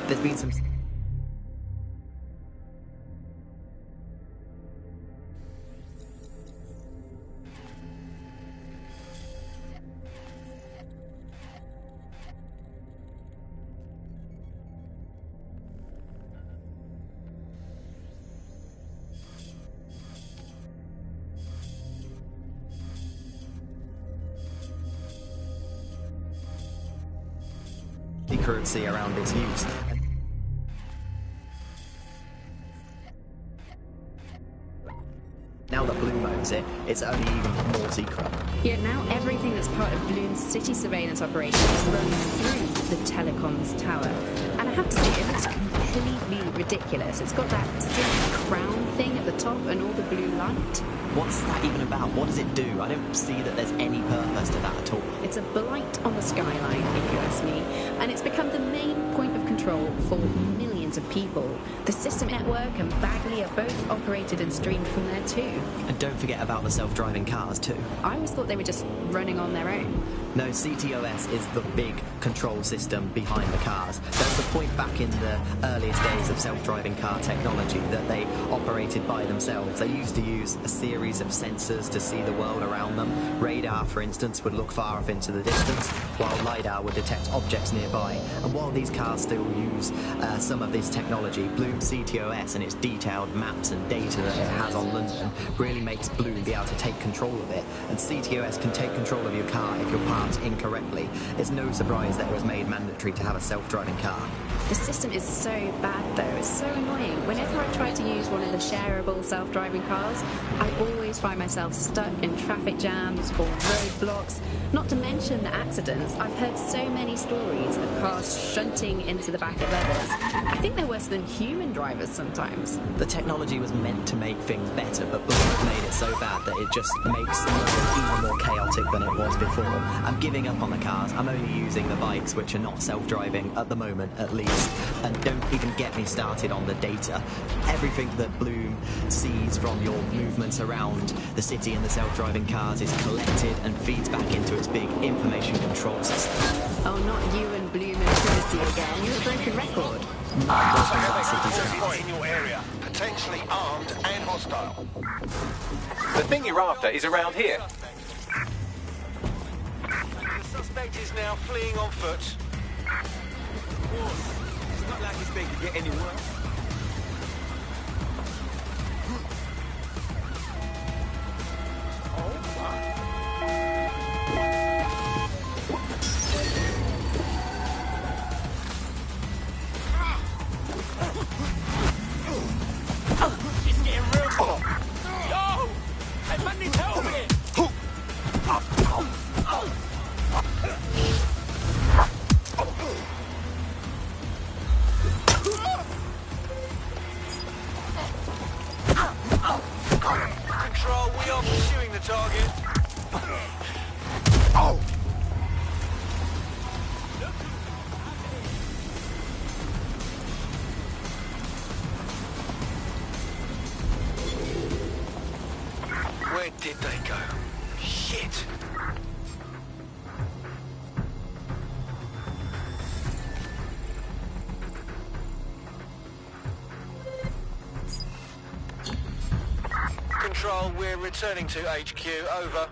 There's been some... currency around its use. Now that Bloom owns it, it's only even more secret. Yet now everything that's part of Bloom's city surveillance operation is run through the telecoms tower. And I have to say, it looks completely ridiculous. It's got that silly crown thing at the top and all the blue light. What's that even about? What does it do? I don't see that there's any purpose to that at all. It's a blight on the skyline, if you ask me, and it's become the main point of control for millions of people. The system network and Bagley are both operated and streamed from there too. And don't forget about the self-driving cars too. I always thought they were just running on their own. No, CTOS is the big control system behind the cars. There was a point back in the earliest days of self-driving car technology that they operated by themselves. They used to use a series of sensors to see the world around them. Radar, for instance, would look far off into the distance, while LiDAR would detect objects nearby. And while these cars still use some of this technology, Bloom CTOS and its detailed maps and data that it has on London really makes Bloom be able to take control of it. And CTOS can take control of your car if you're parked incorrectly. It's no surprise that it was made mandatory to have a self-driving car. The system is so bad though, it's so annoying. Whenever I try to use one of the shareable self-driving cars, I always find myself stuck in traffic jams or roadblocks. Not to mention the accidents. I've heard so many stories of cars shunting into the back of others. I think they're worse than human drivers sometimes. The technology was meant to make things better, but Bloom has made it so bad that it just makes London even more chaotic than it was before. I'm giving up on the cars. I'm only using the bikes, which are not self-driving at the moment, at least. And don't even get me started on the data. Everything that Bloom sees from your movements around the city and the self-driving cars is collected and feeds back into its big information control system. Oh, not you and Bloom and privacy again. You're a broken record. In your area, potentially armed and hostile. The thing you're after is around here. The suspect is now fleeing on foot. It's not like this thing could get any worse. It's getting real. Yo! Hey, man needs help here! Control, we are pursuing the target. Where did they go? Shit! Control, we're returning to HQ, over.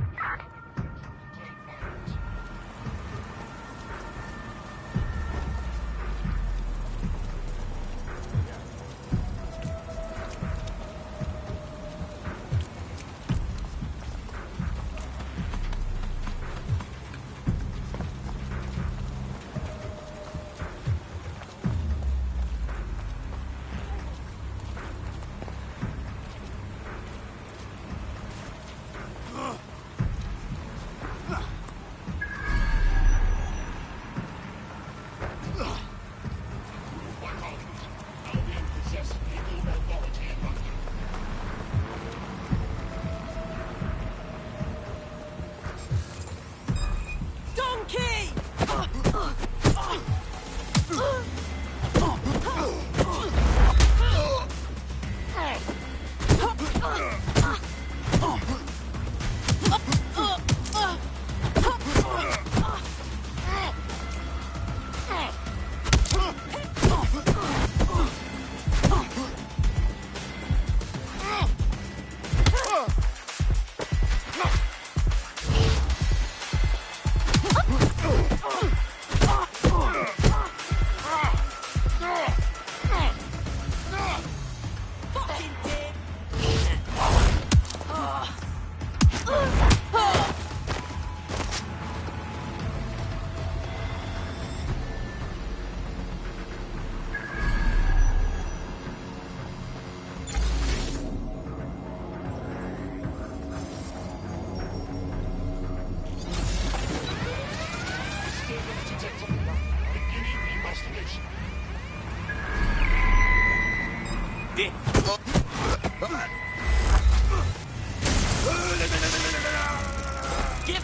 Give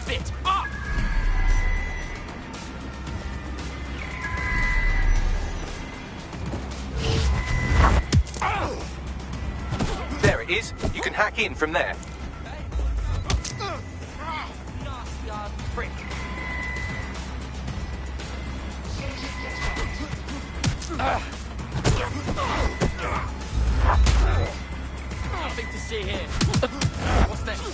it up! There it is. You can hack in from there. Nasty ass prick. Nothing to see here. What's next?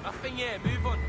Nothing here. Move on.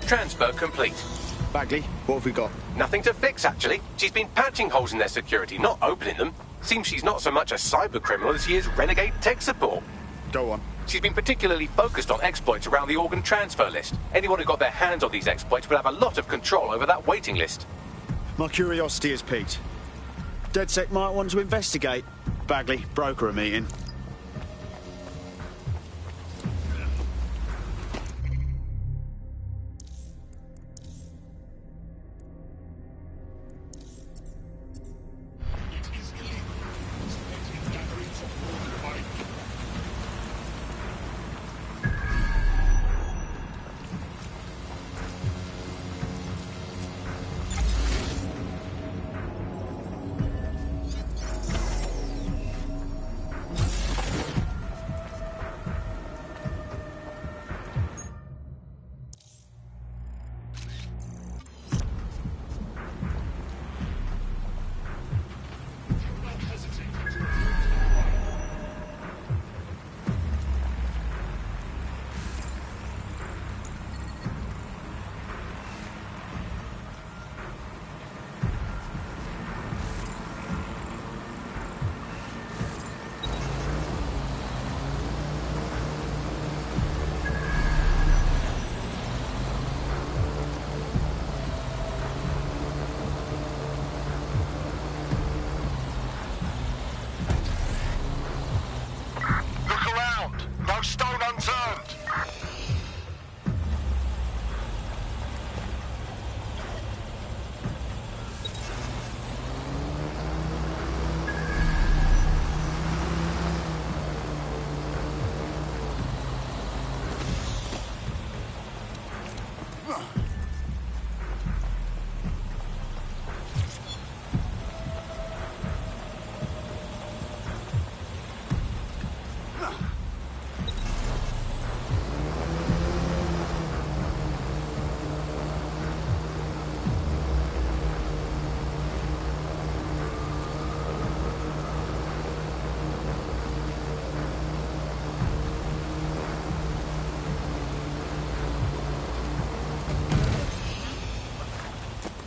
Transfer complete. Bagley, what have we got? Nothing to fix, actually. She's been patching holes in their security, not opening them. Seems she's not so much a cyber criminal as she is renegade tech support. Go on. She's been particularly focused on exploits around the organ transfer list. Anyone who got their hands on these exploits will have a lot of control over that waiting list. My curiosity is piqued. DedSec might want to investigate. Bagley, broker a meeting.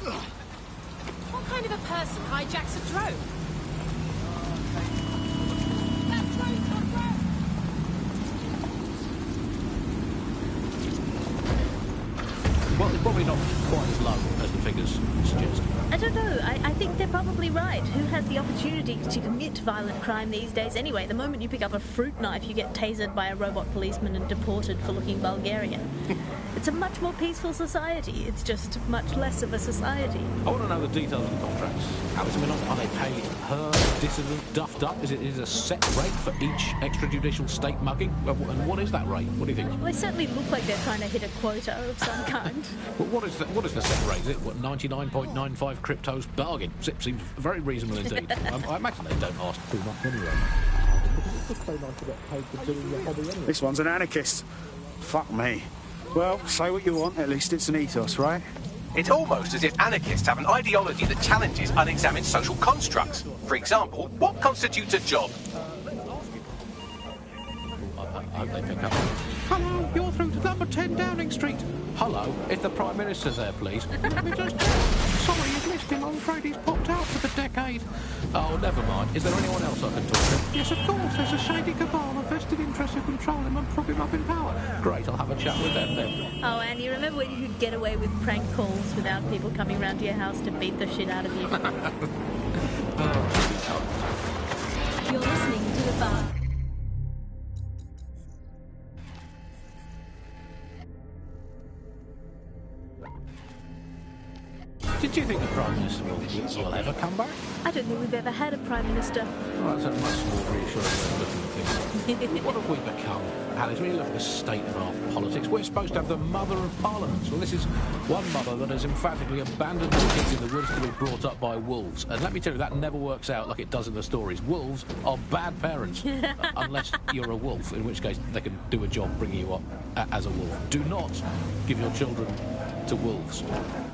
What kind of a person hijacks a drone? That drone's not drone! Well, it's probably not quite as low as the figures suggest. I don't know. I think they're probably right. Who has the opportunity to commit violent crime these days anyway? The moment you pick up a fruit knife, you get tasered by a robot policeman and deported for looking Bulgarian. It's a much more peaceful society. It's just much less of a society. I want to know the details of the contracts. Alice, I mean, are they paid per dissident duffed up? Is it a set rate for each extrajudicial state mugging? And what is that rate? What do you think? Well, they certainly look like they're trying to hit a quota of some kind. Well, what is the set rate? Is it 99.95 cryptos bargain? Seems very reasonable indeed. I imagine they don't ask too much anyway. This one's an anarchist. Fuck me. Well, say what you want, at least it's an ethos, right? It's almost as if anarchists have an ideology that challenges unexamined social constructs. For example, what constitutes a job? I hope they pick up. Hello, you're through to number 10 Downing Street. Hello, is the Prime Minister there, please? Let me just check. Sorry, you've missed him. I'm afraid he's popped out for the decade. Oh, never mind. Is there anyone else I can talk to? Yes, of course. There's a shady cabal of vested interest who control him and prop him up in power. Great, I'll have a chat with them then. Oh, Annie, remember when you could get away with prank calls without people coming round to your house to beat the shit out of you? You're listening to The Bar. Did you think the Prime Minister will ever come back? I don't think we've ever had a Prime Minister. Well, that's a much more reassuring way of looking at things. What have we become, Alice? When you look at the state of our politics, we're supposed to have the mother of parliaments. Well, this is one mother that has emphatically abandoned her kids in the woods to be brought up by wolves. And let me tell you, that never works out like it does in the stories. Wolves are bad parents, unless you're a wolf, in which case they can do a job bringing you up as a wolf. Do not give your children to wolves.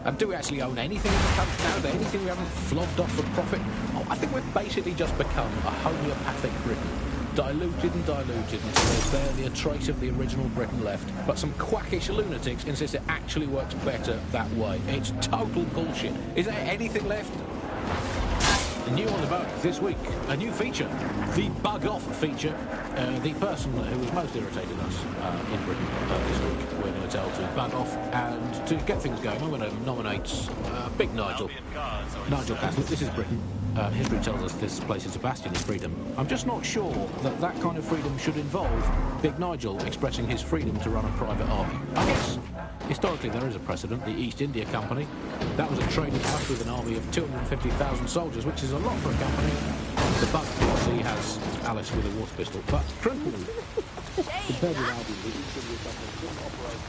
And do we actually own anything in the country now? Is there anything we haven't flogged off for profit? Oh, I think we've basically just become a homeopathic Britain. Diluted until there's barely a trace of the original Britain left. But some quackish lunatics insist it actually works better that way. It's total bullshit. Is there anything left? New on the boat this week, a new feature, the Bug Off feature. The person who was most irritated us in Britain this week, we're going to tell to bug off, and to get things going, I'm going to nominate Big Nigel. Nigel Caslett, this is Britain. History tells us this place is a bastion of freedom. I'm just not sure that that kind of freedom should involve Big Nigel expressing his freedom to run a private army. I guess historically there is a precedent, the East India Company. That was a trading house with an army of 250,000 soldiers, which is a lot for a company. The bug policy has Alice with a water pistol, but truthfully, compared with Albion, the East India Company didn't operate.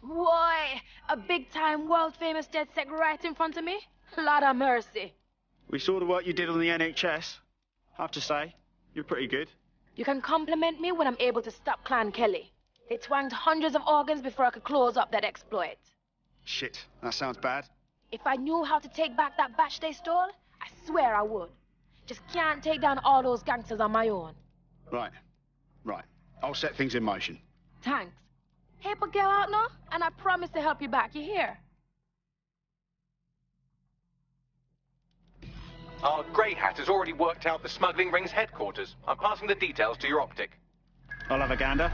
Boy, a big-time, world-famous DedSec right in front of me? Lot of mercy. We saw the work you did on the NHS. I have to say, you're pretty good. You can compliment me when I'm able to stop Clan Kelly. They twanged hundreds of organs before I could close up that exploit. Shit, that sounds bad. If I knew how to take back that batch they stole, I swear I would. Just can't take down all those gangsters on my own. Right. I'll set things in motion. Thanks. Help a girl out now, and I promise to help you back, you hear? Our grey hat has already worked out the smuggling ring's headquarters. I'm passing the details to your optic. I'll have a gander.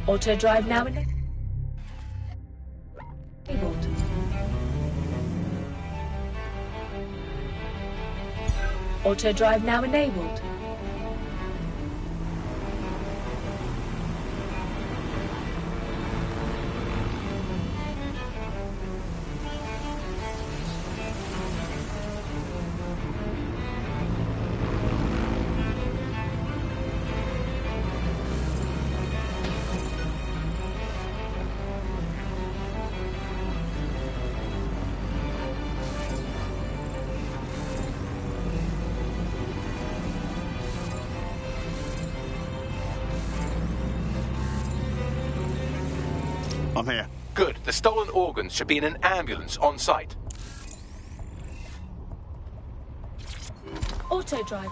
Auto drive now enabled. Auto drive now enabled. I'm here. Good. The stolen organs should be in an ambulance on site. Auto drive.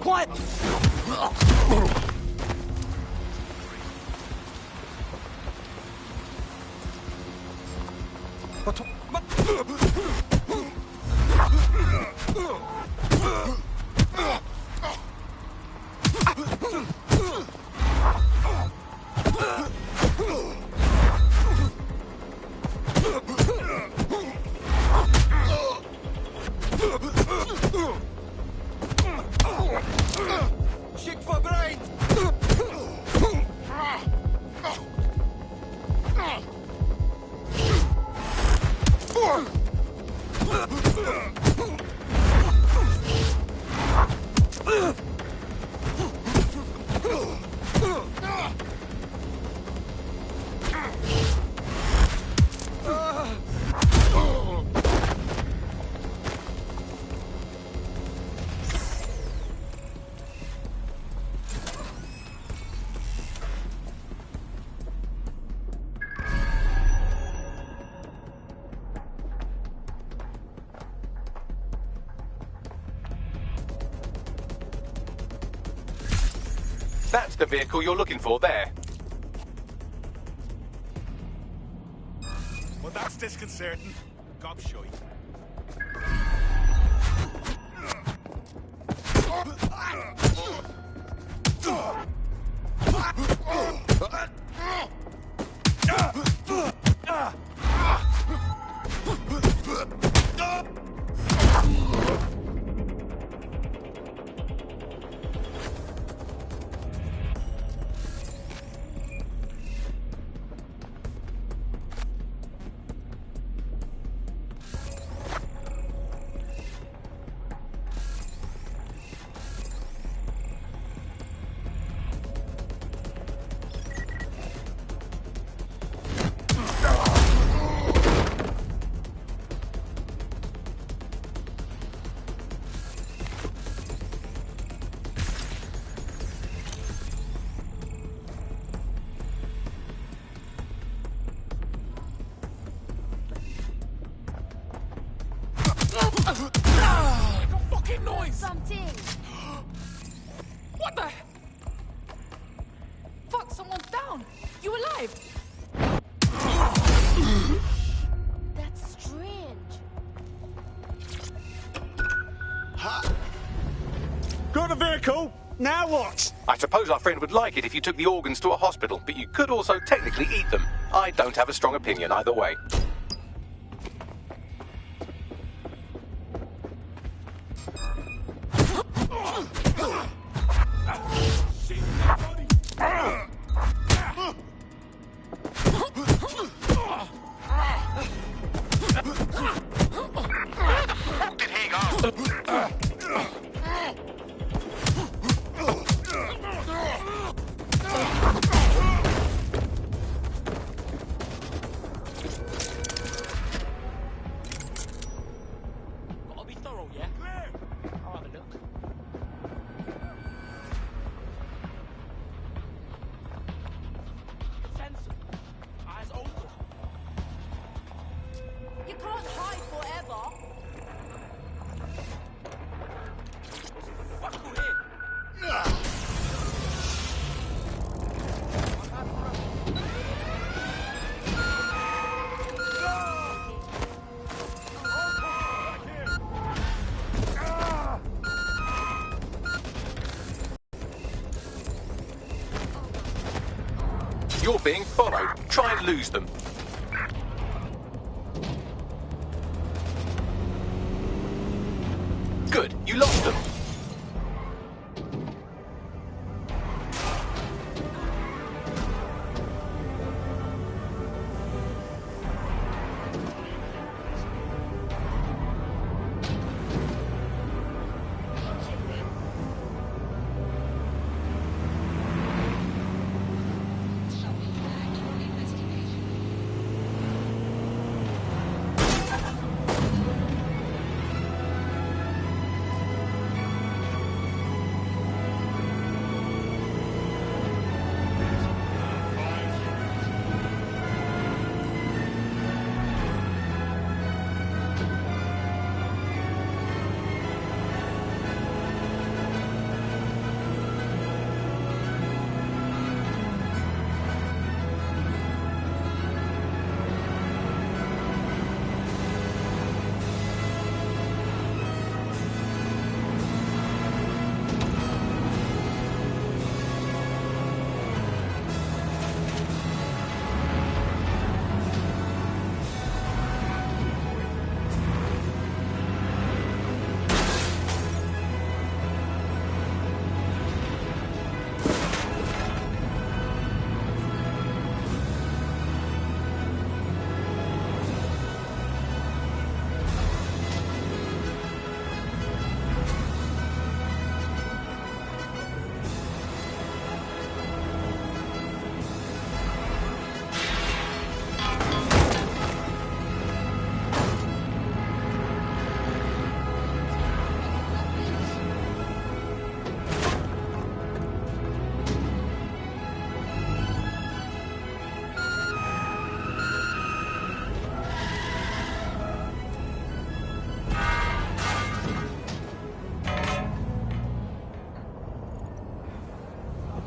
Quiet! Schick verbreitet! That's the vehicle you're looking for there. Well, that's disconcerting. Gobshite. Fucking noise! Something. What the? Fuck, someone's down! You alive? That's strange. Got a vehicle? Now what? I suppose our friend would like it if you took the organs to a hospital, but you could also technically eat them. I don't have a strong opinion either way. Did he go? Gotta be thorough, yeah? I'll have a look. You're being followed. Try and lose them. Good, you lost them.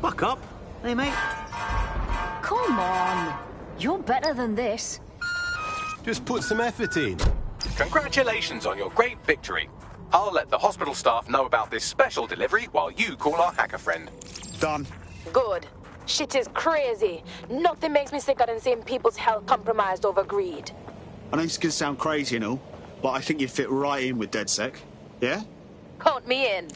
Buck up. Hey, mate. Come on. You're better than this. Just put some effort in. Congratulations on your great victory. I'll let the hospital staff know about this special delivery while you call our hacker friend. Done. Good. Shit is crazy. Nothing makes me sicker than seeing people's health compromised over greed. I know this can sound crazy and all, but I think you'd fit right in with DedSec. Yeah? Count me in.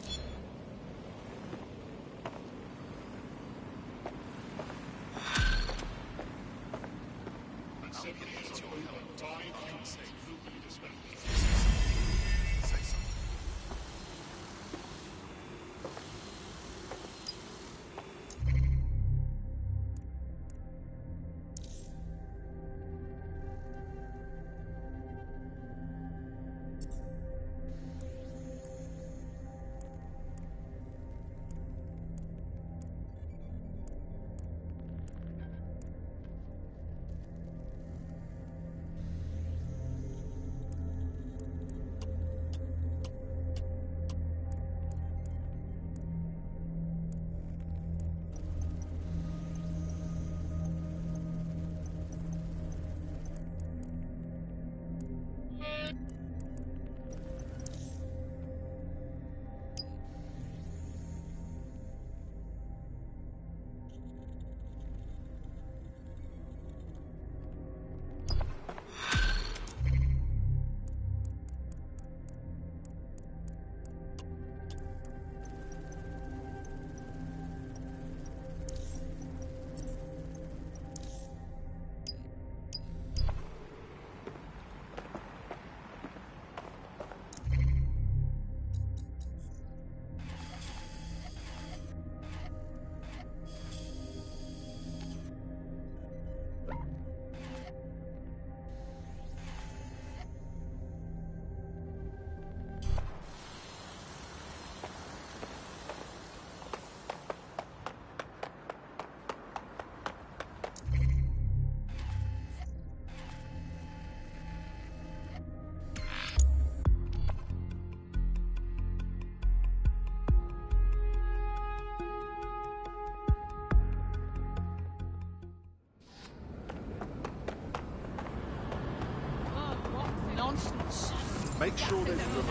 Make sure there's room.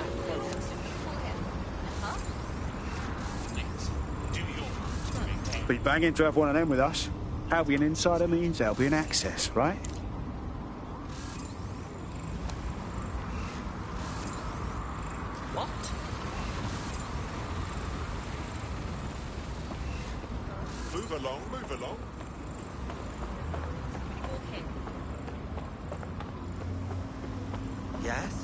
Be banging to have one of them with us. Having an insider means there'll be an access, right? What? Move along, move along. Yes?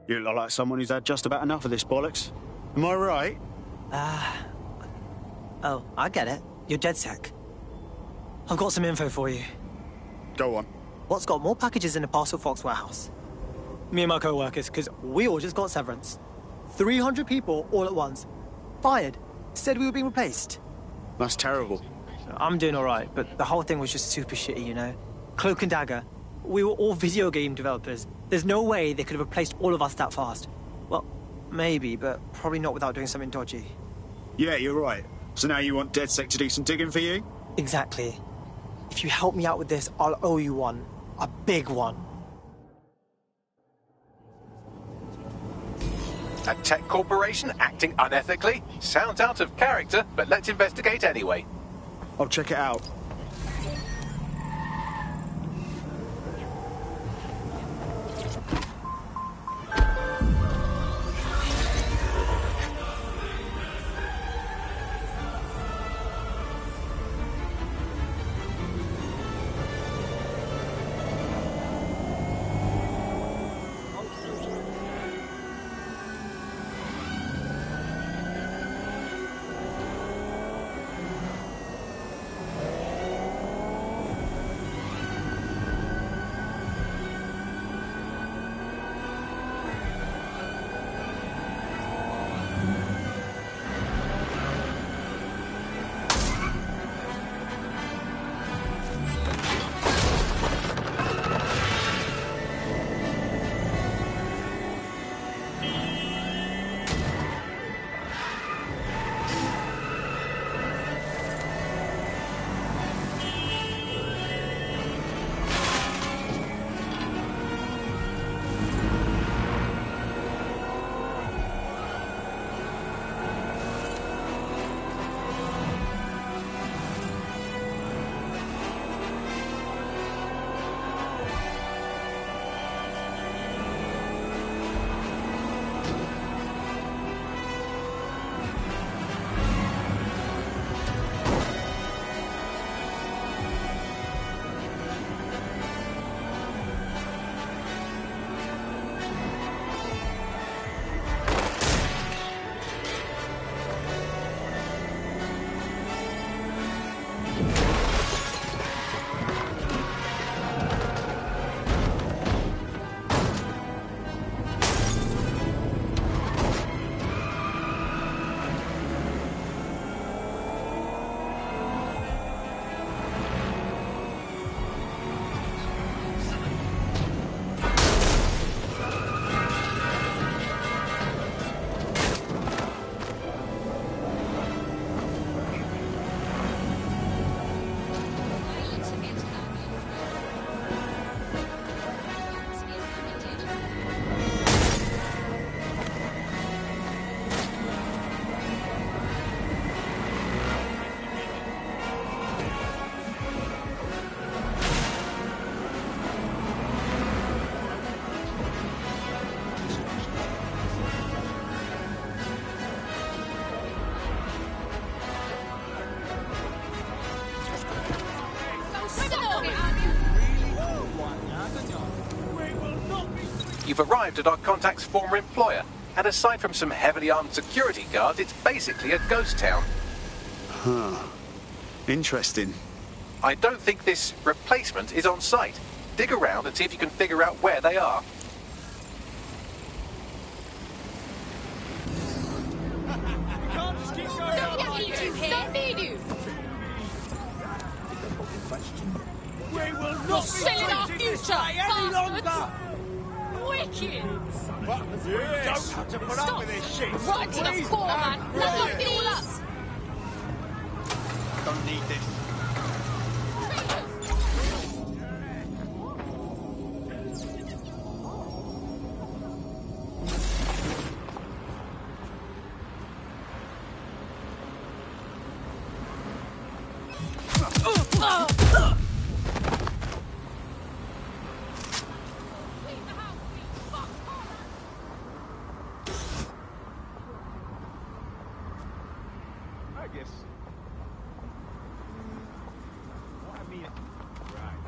You look like someone who's had just about enough of this bollocks. Am I right? Oh, I get it. You're DedSec. I've got some info for you. Go on. What's got more packages in the Parcel Fox warehouse? Me and my co-workers, because we all just got severance. 300 people all at once. Fired. Said we were being replaced. That's terrible. I'm doing all right, but the whole thing was just super shitty, you know? Cloak and Dagger. We were all video game developers. There's no way they could have replaced all of us that fast. Well, maybe, but probably not without doing something dodgy. Yeah, you're right. So now you want DedSec to do some digging for you? Exactly. If you help me out with this, I'll owe you one. A big one. A tech corporation acting unethically? Sounds out of character, but let's investigate anyway. I'll check it out. You've arrived at our contact's former employer, and aside from some heavily armed security guards, it's basically a ghost town. Huh. Interesting. I don't think this replacement is on site. Dig around and see if you can figure out where they are. We will not selling our future any longer. Wicked! Yes. Don't have to put up with this shit. Right to the core, man. Let's lock it all up. Don't need this. I guess. What I mean. Right.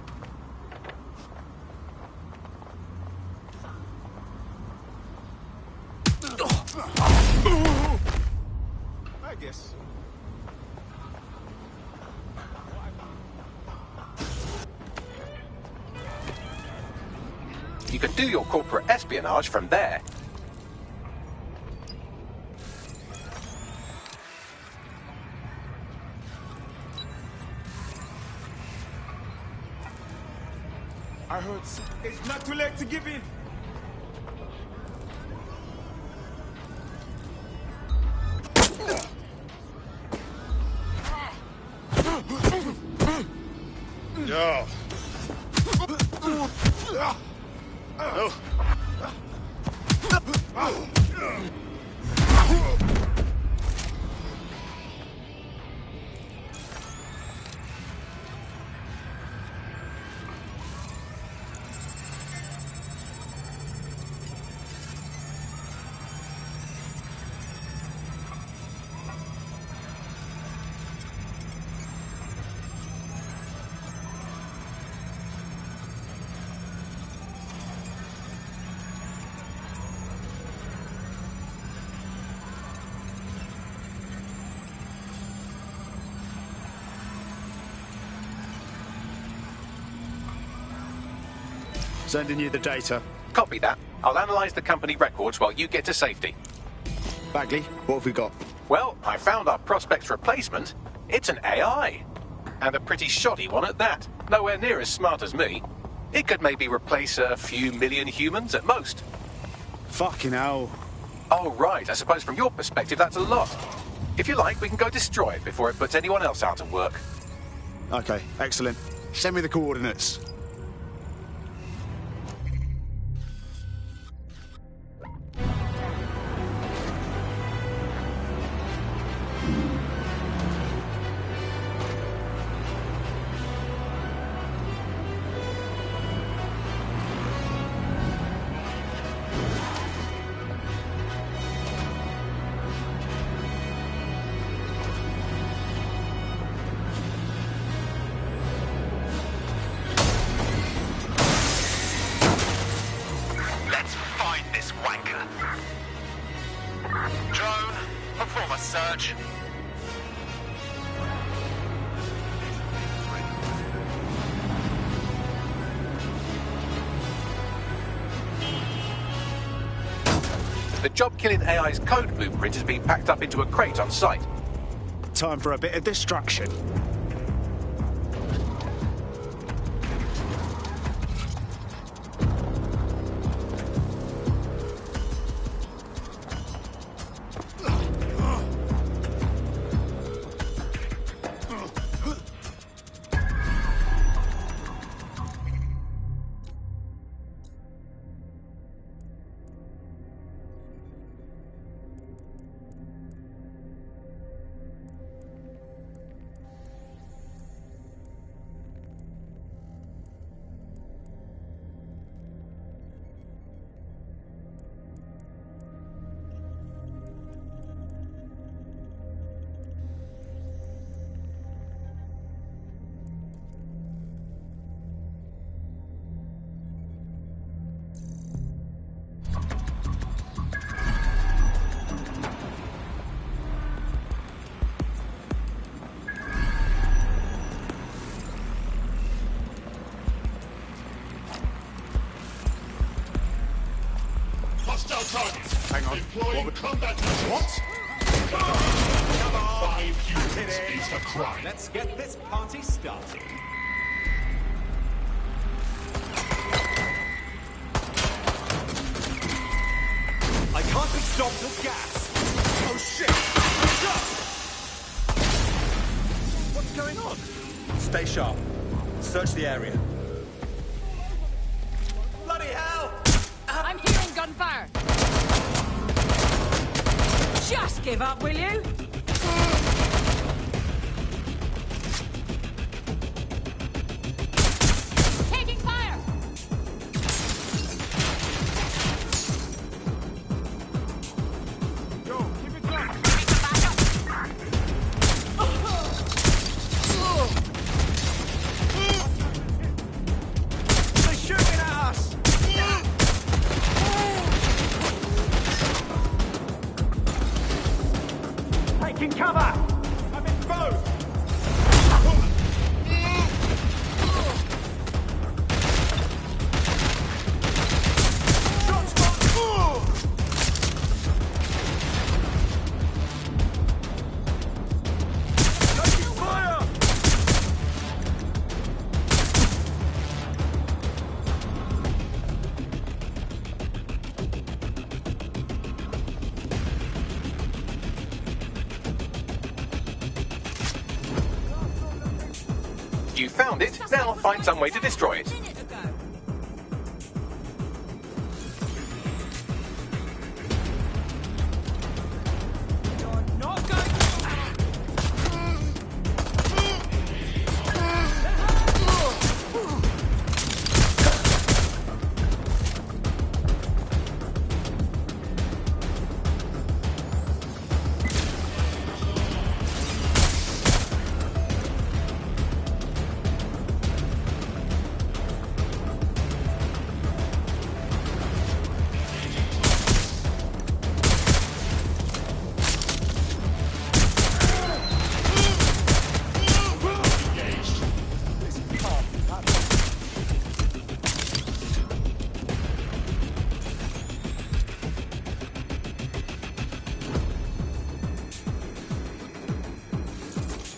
I guess. You can do your corporate espionage from there. I heard it's not too late to give in. Yo. Sending you the data. Copy that. I'll analyze the company records while you get to safety. Bagley, what have we got? Well, I found our prospect's replacement. It's an AI. And a pretty shoddy one at that. Nowhere near as smart as me. It could maybe replace a few million humans at most. Fucking hell. Oh, right. I suppose from your perspective, that's a lot. If you like, we can go destroy it before it puts anyone else out of work. Okay, excellent. Send me the coordinates. Search. The job-killing AI's code blueprint has been packed up into a crate on site. Time for a bit of destruction. on. What? 5 humans is a crime. Let's get this party started. I can't be stopped with gas. Oh shit! What's going on? Stay sharp. Search the area. Bloody hell! I'm hearing gunfire. Just give up, will you? Taking fire! Yo, keep it going. They're shooting at us! Taking cover! I'm exposed. Shots fired! Taking fire! You found it, now find some way to destroy it. Not going.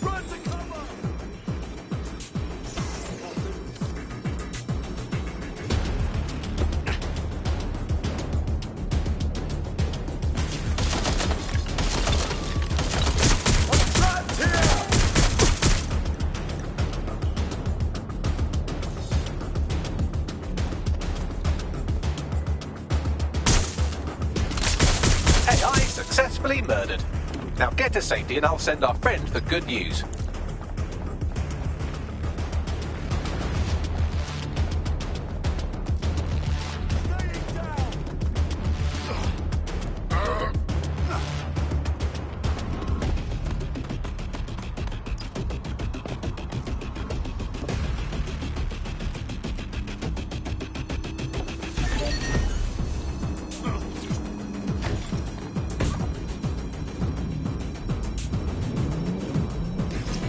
Run to cover! I'm trapped here! AI successfully murdered. Now get to safety and I'll send our friend the good news.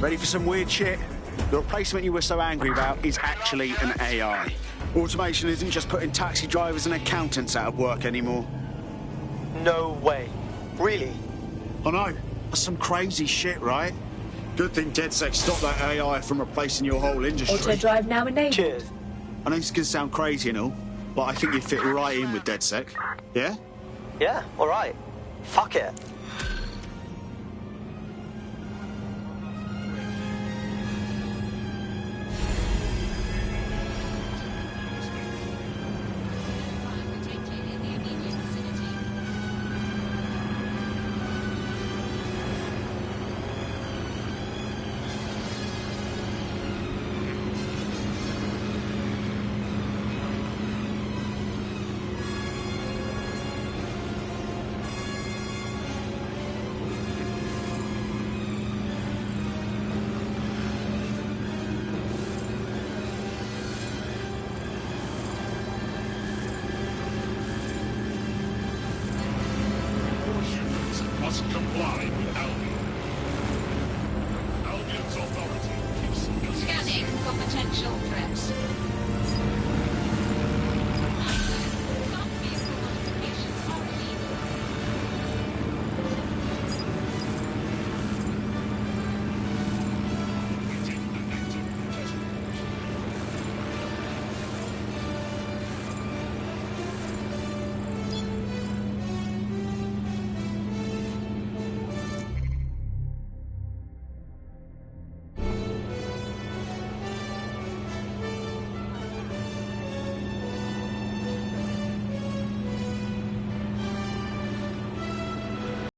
Ready for some weird shit? The replacement you were so angry about is actually an AI. Automation isn't just putting taxi drivers and accountants out of work anymore. No way. Really? I know. That's some crazy shit, right? Good thing DedSec stopped that AI from replacing your whole industry. Auto drive now enabled. Cheers. I know this can sound crazy and all, but I think you fit right in with DedSec. Yeah? Yeah, alright. Fuck it.